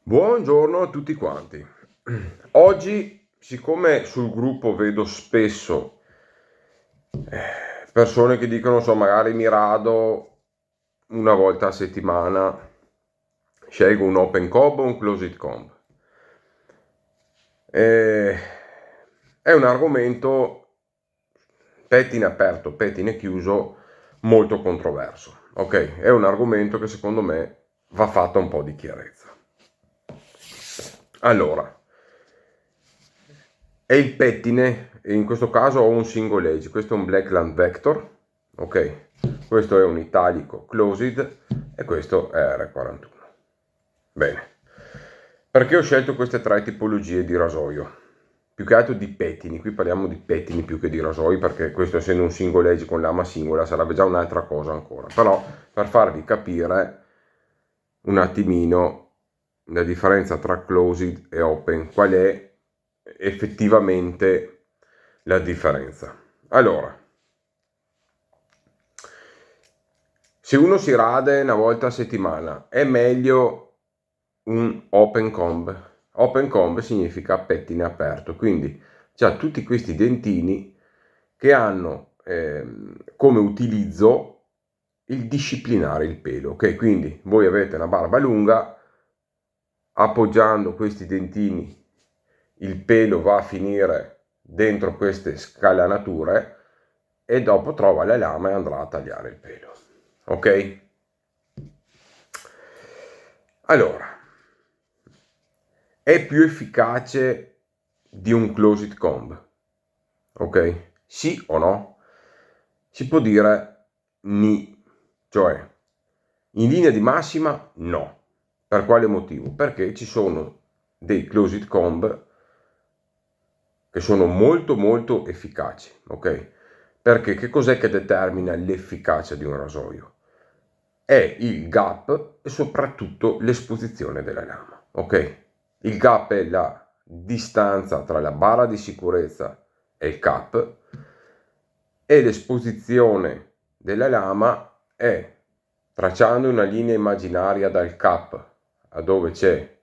Buongiorno a tutti quanti. Oggi, siccome sul gruppo vedo spesso persone che dicono, so, magari mi rado una volta a settimana, scelgo un open comb o un closed comb. È un argomento pettine aperto, pettine chiuso, molto controverso. Ok, è un argomento che secondo me va fatta un po' di chiarezza. Allora, è il pettine, e in questo caso ho un single edge, questo è un Blackland Vector, ok? Questo è un italico closed e questo è R41. Bene, perché ho scelto queste tre tipologie di rasoio? Più che altro di pettini, qui parliamo di pettini più che di rasoi, perché questo, essendo un single edge con lama singola, sarebbe già un'altra cosa ancora. Però per farvi capire un attimino la differenza tra closed e open, qual è effettivamente la differenza. Allora, se uno si rade una volta a settimana, è meglio un open comb. Open comb significa pettine aperto, quindi c'ha tutti questi dentini che hanno come utilizzo il disciplinare il pelo, ok? Quindi voi avete una barba lunga, appoggiando questi dentini il pelo va a finire dentro queste scalanature e dopo trova la lama e andrà a tagliare il pelo, ok? Allora, è più efficace di un closed comb, ok? Sì o no? Si può dire ni, cioè in linea di massima no. Per quale motivo? Perché ci sono dei closed comb che sono molto efficaci, ok? Perché che cos'è che determina l'efficacia di un rasoio? È il gap e soprattutto l'esposizione della lama, ok? Il gap è la distanza tra la barra di sicurezza e il cap e l'esposizione della lama è, tracciando una linea immaginaria dal cap a dove c'è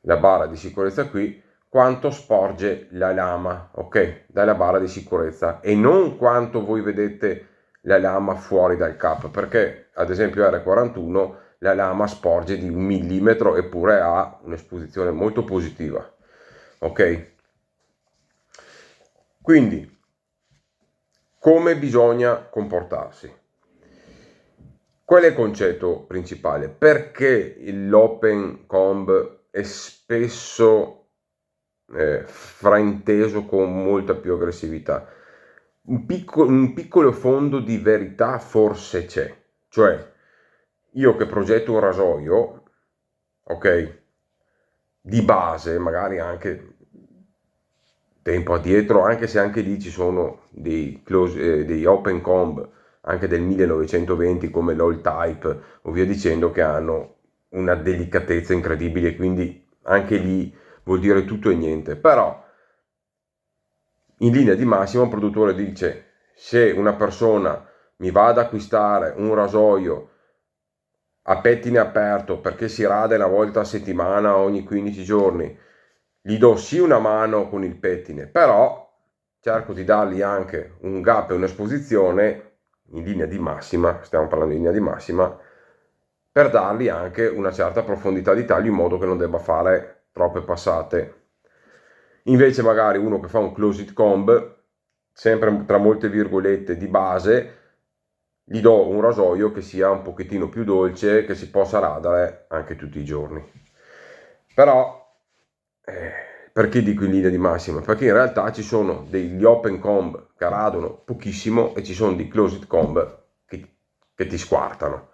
la barra di sicurezza qui, quanto sporge la lama, ok, dalla barra di sicurezza, e non quanto voi vedete la lama fuori dal cap, perché ad esempio R41 la lama sporge di 1 millimetro eppure ha un'esposizione molto positiva, ok? Quindi come bisogna comportarsi? Qual è il concetto principale? Perché l'open comb è spesso frainteso con molta più aggressività? Un piccolo fondo di verità forse c'è, cioè io che progetto un rasoio, ok, di base, magari anche tempo addietro, anche se anche lì ci sono dei open comb anche del 1920 come l'All Type o via dicendo, che hanno una delicatezza incredibile, quindi anche lì vuol dire tutto e niente. Però in linea di massima un produttore dice: se una persona mi va ad acquistare un rasoio a pettine aperto perché si rade una volta a settimana ogni 15 giorni, gli do sì una mano con il pettine, però cerco di dargli anche un gap e un'esposizione in linea di massima, stiamo parlando di linea di massima, per dargli anche una certa profondità di taglio in modo che non debba fare troppe passate. Invece magari uno che fa un closed comb, sempre tra molte virgolette di base, gli do un rasoio che sia un pochettino più dolce, che si possa radere anche tutti i giorni. Però perché dico in linea di massima? Perché in realtà ci sono degli open comb che radono pochissimo e ci sono dei closed comb che ti squartano.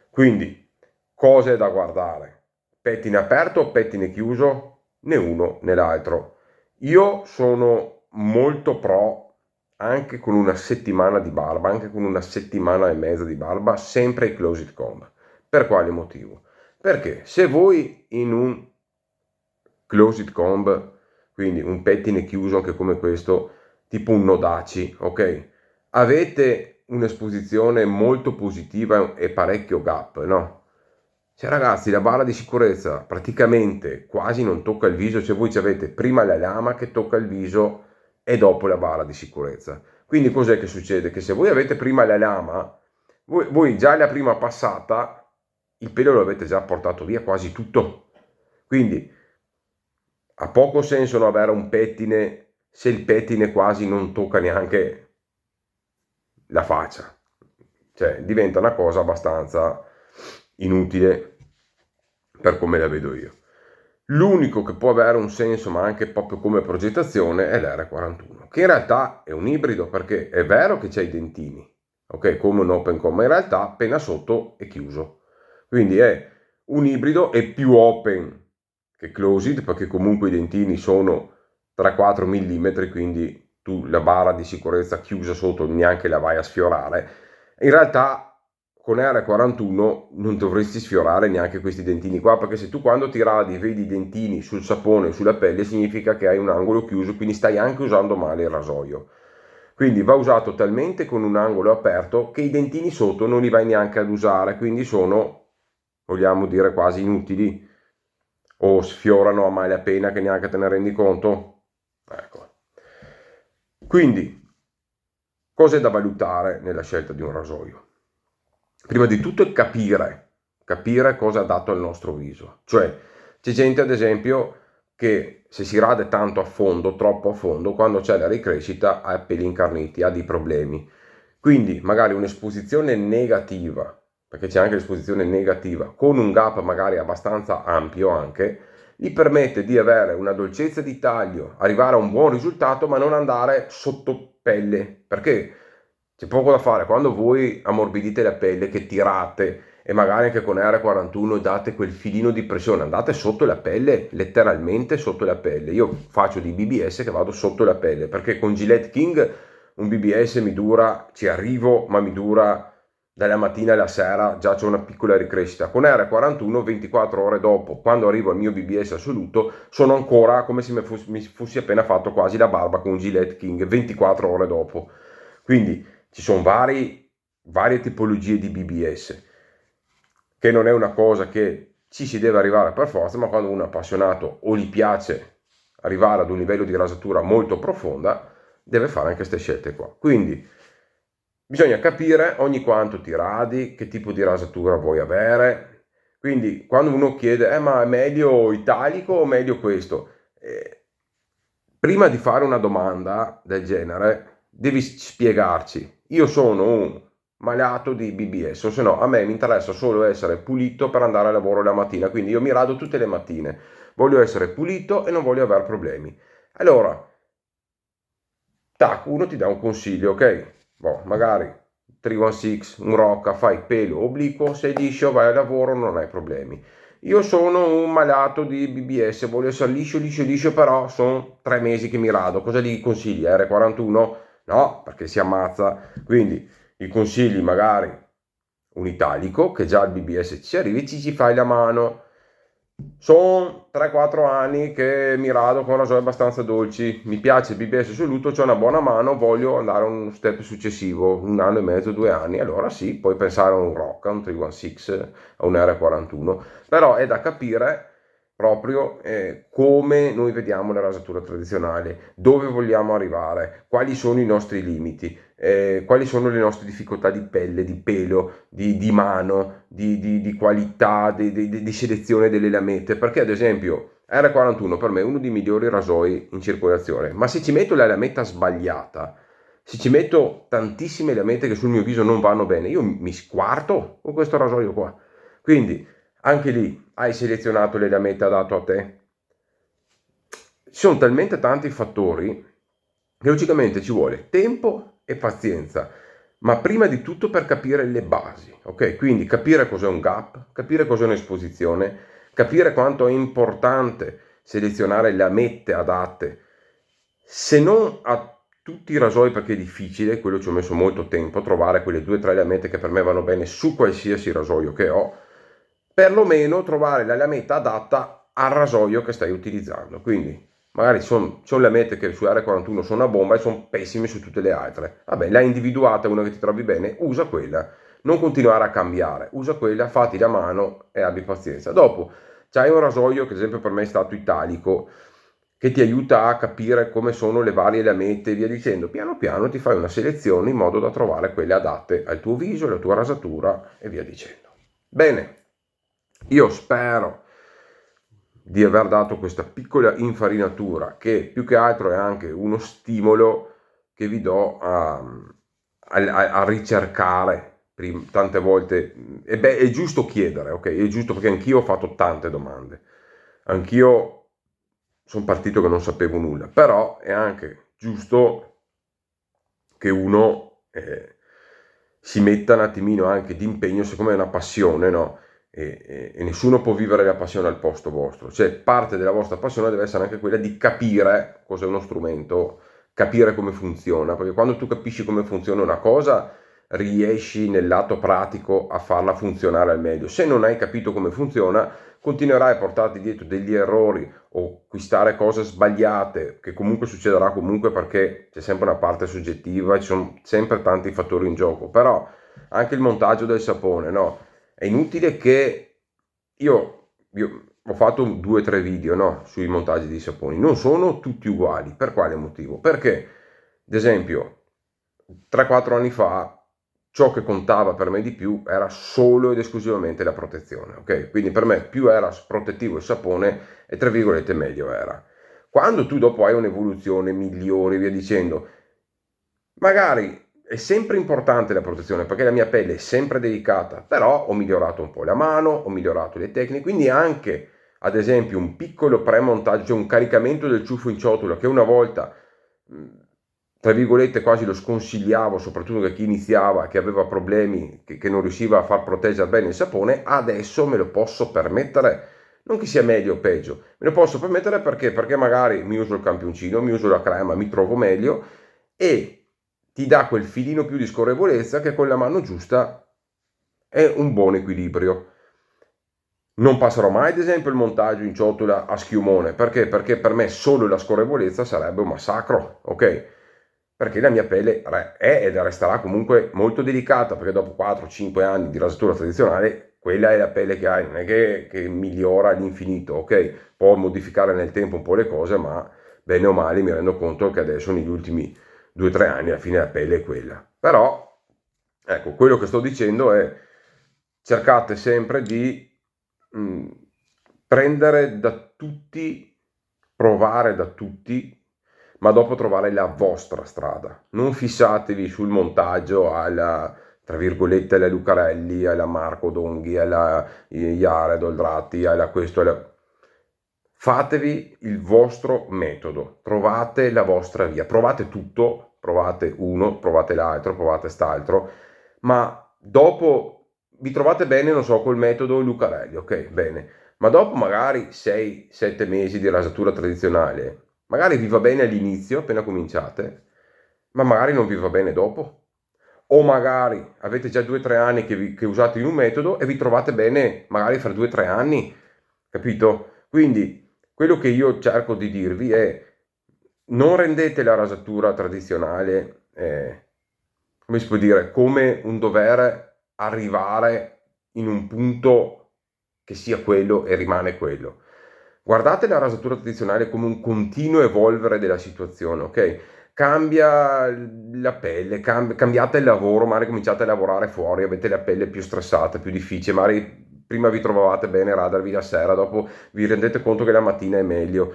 Quindi, cose da guardare: pettine aperto o pettine chiuso? Né uno né l'altro. Io sono molto pro, anche con una settimana di barba, anche con una settimana e mezza di barba, sempre i closed comb. Per quale motivo? Perché se voi in un closed comb, quindi un pettine chiuso anche come questo, tipo un Nodaci, ok? Avete un'esposizione molto positiva e parecchio gap, no? Cioè ragazzi, la barra di sicurezza praticamente quasi non tocca il viso, cioè voi ci avete prima la lama che tocca il viso e dopo la barra di sicurezza. Quindi cos'è che succede? Che se voi avete prima la lama, voi già la prima passata, il pelo lo avete già portato via quasi tutto. Quindi ha poco senso non avere un pettine se il pettine quasi non tocca neanche la faccia. Cioè diventa una cosa abbastanza inutile per come la vedo io. L'unico che può avere un senso, ma anche proprio come progettazione, è l'R41, che in realtà è un ibrido, perché è vero che c'è i dentini, ok, come un open com, ma in realtà appena sotto è chiuso. Quindi è un ibrido, è più open che closed, perché comunque i dentini sono 3-4 mm, quindi tu la barra di sicurezza chiusa sotto neanche la vai a sfiorare. In realtà con R41 non dovresti sfiorare neanche questi dentini qua, perché se tu quando ti radi vedi i dentini sul sapone o sulla pelle significa che hai un angolo chiuso, quindi stai anche usando male il rasoio. Quindi va usato talmente con un angolo aperto che i dentini sotto non li vai neanche ad usare, quindi sono, vogliamo dire, quasi inutili o sfiorano a malapena che neanche te ne rendi conto. Ecco. Quindi, cose da valutare nella scelta di un rasoio? Prima di tutto è capire cosa ha dato al nostro viso. Cioè, c'è gente ad esempio che se si rade tanto a fondo, troppo a fondo, quando c'è la ricrescita ha peli incarniti, ha dei problemi. Quindi magari un'esposizione negativa, perché c'è anche l'esposizione negativa, con un gap magari abbastanza ampio anche, gli permette di avere una dolcezza di taglio, arrivare a un buon risultato, ma non andare sotto pelle, perché c'è poco da fare. Quando voi ammorbidite la pelle, che tirate e magari anche con R41 date quel filino di pressione, andate sotto la pelle, letteralmente sotto la pelle. Io faccio di BBS che vado sotto la pelle, perché con Gillette King un BBS mi dura, ci arrivo, ma mi dura dalla mattina alla sera, già c'è una piccola ricrescita. Con R41, 24 ore dopo, quando arrivo al mio BBS assoluto, sono ancora come se mi fossi appena fatto quasi la barba con Gillette King, 24 ore dopo. Quindi ci sono varie tipologie di BBS, che non è una cosa che ci si deve arrivare per forza, ma quando uno è appassionato o gli piace arrivare ad un livello di rasatura molto profonda, deve fare anche queste scelte qua. Quindi bisogna capire ogni quanto ti radi, che tipo di rasatura vuoi avere. Quindi quando uno chiede, ma è meglio italico o meglio questo? Prima di fare una domanda del genere, devi spiegarci. Io sono un malato di BBS, o se no a me mi interessa solo essere pulito per andare a lavoro la mattina, quindi io mi rado tutte le mattine. Voglio essere pulito e non voglio avere problemi. Allora, tac, uno ti dà un consiglio, ok? Boh, magari 316, un Rocca, fai pelo obliquo, sei liscio, vai al lavoro, non hai problemi. Io sono un malato di BBS, voglio essere liscio, liscio, liscio, però sono 3 mesi che mi rado. Cosa gli consigli? R41? No, perché si ammazza. Quindi gli consigli magari un italico, che già al BBS ci arrivi, ci fai la mano. Sono 3-4 anni che mi rado con rasoi abbastanza dolci, mi piace il BBS assoluto, c'ho una buona mano, voglio andare a un step successivo, 1 anno e mezzo, 2 anni, allora sì, puoi pensare a un Rocca, un 316, a un R41, però è da capire proprio come noi vediamo la rasatura tradizionale, dove vogliamo arrivare, quali sono i nostri limiti, quali sono le nostre difficoltà di pelle, di pelo, di mano, di qualità, di selezione delle lamette, perché ad esempio R41 per me è uno dei migliori rasoi in circolazione, ma se ci metto la lametta sbagliata, se ci metto tantissime lamette che sul mio viso non vanno bene, io mi squarto con questo rasoio qua. Quindi anche lì hai selezionato le lamette adatto a te. Ci sono talmente tanti fattori che logicamente ci vuole tempo e pazienza, ma prima di tutto per capire le basi, ok? Quindi capire cos'è un gap, capire cos'è un'esposizione, capire quanto è importante selezionare lamette adatte, se non a tutti i rasoi perché è difficile, quello ci ho messo molto tempo a trovare quelle 2-3 lamette che per me vanno bene su qualsiasi rasoio che ho, perlomeno trovare la lametta adatta al rasoio che stai utilizzando. Quindi magari sono lamette che su R41 sono una bomba e sono pessime su tutte le altre. Vabbè, l'hai individuata, una che ti trovi bene, usa quella. non continuare a cambiare, usa quella, fatti la mano e abbi pazienza. Dopo c'hai un rasoio che ad esempio per me è stato italico, che ti aiuta a capire come sono le varie lamette e via dicendo. Piano piano ti fai una selezione in modo da trovare quelle adatte al tuo viso, alla tua rasatura e via dicendo. Bene, io spero di aver dato questa piccola infarinatura che più che altro è anche uno stimolo che vi do a ricercare tante volte. E beh, è giusto chiedere, ok? È giusto, perché anch'io ho fatto tante domande. Anch'io sono partito che non sapevo nulla, però è anche giusto che uno si metta un attimino anche di impegno, siccome è una passione, no? E nessuno può vivere la passione al posto vostro, cioè parte della vostra passione deve essere anche quella di capire cos'è uno strumento, capire come funziona, perché quando tu capisci come funziona una cosa riesci nel lato pratico a farla funzionare al meglio. Se non hai capito come funziona, continuerai a portarti dietro degli errori o acquistare cose sbagliate, che comunque succederà comunque, perché c'è sempre una parte soggettiva e ci sono sempre tanti fattori in gioco. Però anche il montaggio del sapone, no? È inutile che io ho fatto 2 o 3 video, no, sui montaggi di saponi, non sono tutti uguali. Per quale motivo? Perché, ad esempio, 3-4 anni fa ciò che contava per me di più era solo ed esclusivamente la protezione, ok? Quindi per me più era protettivo il sapone e tra virgolette meglio era. Quando tu dopo hai un'evoluzione, migliori, via dicendo, magari è sempre importante la protezione, perché la mia pelle è sempre delicata, però ho migliorato un po' la mano, ho migliorato le tecniche, quindi anche ad esempio un piccolo premontaggio, un caricamento del ciuffo in ciotola che una volta tra virgolette quasi lo sconsigliavo, soprattutto a chi iniziava, che aveva problemi, che non riusciva a far proteggere bene il sapone, adesso me lo posso permettere. Non che sia meglio o peggio, me lo posso permettere perché magari mi uso il campioncino, mi uso la crema, mi trovo meglio e ti dà quel filino più di scorrevolezza che con la mano giusta è un buon equilibrio. Non passerò mai ad esempio il montaggio in ciotola a schiumone, perché? Perché per me solo la scorrevolezza sarebbe un massacro, ok? Perché la mia pelle è ed resterà comunque molto delicata, perché dopo 4-5 anni di rasatura tradizionale, quella è la pelle che hai, non è che migliora all'infinito, ok? Può modificare nel tempo un po' le cose, ma bene o male mi rendo conto che adesso negli ultimi 2-3 anni alla fine la pelle è quella. Però, ecco, quello che sto dicendo è cercate sempre di prendere da tutti, provare da tutti, ma dopo trovare la vostra strada. Non fissatevi sul montaggio alla, tra virgolette, alla Lucarelli, alla Marco Donghi, alla Jared Oldratti, alla questo, alla... Fatevi il vostro metodo, trovate la vostra via, provate tutto, provate uno, provate l'altro, provate st'altro, ma dopo vi trovate bene, non so, col metodo Lucarelli, ok, bene, ma dopo magari 6-7 mesi di rasatura tradizionale, magari vi va bene all'inizio, appena cominciate, ma magari non vi va bene dopo. O magari avete già 2-3 anni che usate in un metodo e vi trovate bene magari fra 2-3 anni, capito? Quindi quello che io cerco di dirvi è non rendete la rasatura tradizionale, come si può dire, come un dover arrivare in un punto che sia quello e rimane quello. Guardate la rasatura tradizionale come un continuo evolvere della situazione, ok? Cambia la pelle, cambiate il lavoro, magari cominciate a lavorare fuori, avete la pelle più stressata, più difficile, magari prima vi trovavate bene a radervi la sera, dopo vi rendete conto che la mattina è meglio,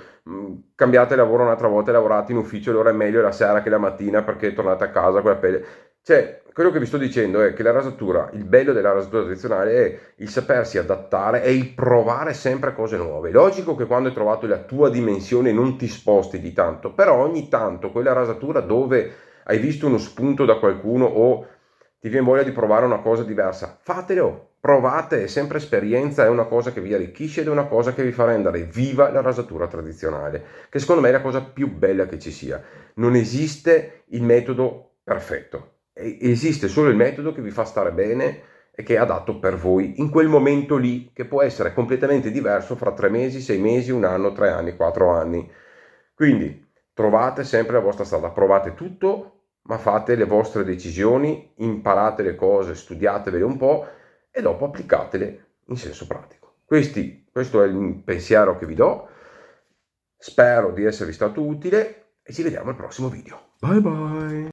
cambiate lavoro un'altra volta, lavorate in ufficio, allora è meglio la sera che la mattina perché tornate a casa con la pelle. Cioè, quello che vi sto dicendo è che la rasatura, il bello della rasatura tradizionale è il sapersi adattare e il provare sempre cose nuove. Logico che quando hai trovato la tua dimensione non ti sposti di tanto, però ogni tanto quella rasatura dove hai visto uno spunto da qualcuno o ti viene voglia di provare una cosa diversa, fatelo, provate, è sempre esperienza, è una cosa che vi arricchisce ed è una cosa che vi fa rendere viva la rasatura tradizionale, che secondo me è la cosa più bella che ci sia. Non esiste il metodo perfetto. Esiste solo il metodo che vi fa stare bene e che è adatto per voi in quel momento lì, che può essere completamente diverso fra 3 mesi, 6 mesi, 1 anno, 3 anni, 4 anni. Quindi trovate sempre la vostra strada, provate tutto, ma fate le vostre decisioni, imparate le cose, studiatevele un po' e dopo applicatele in senso pratico. Questo è il pensiero che vi do. Spero di esservi stato utile e ci vediamo al prossimo video. Bye bye!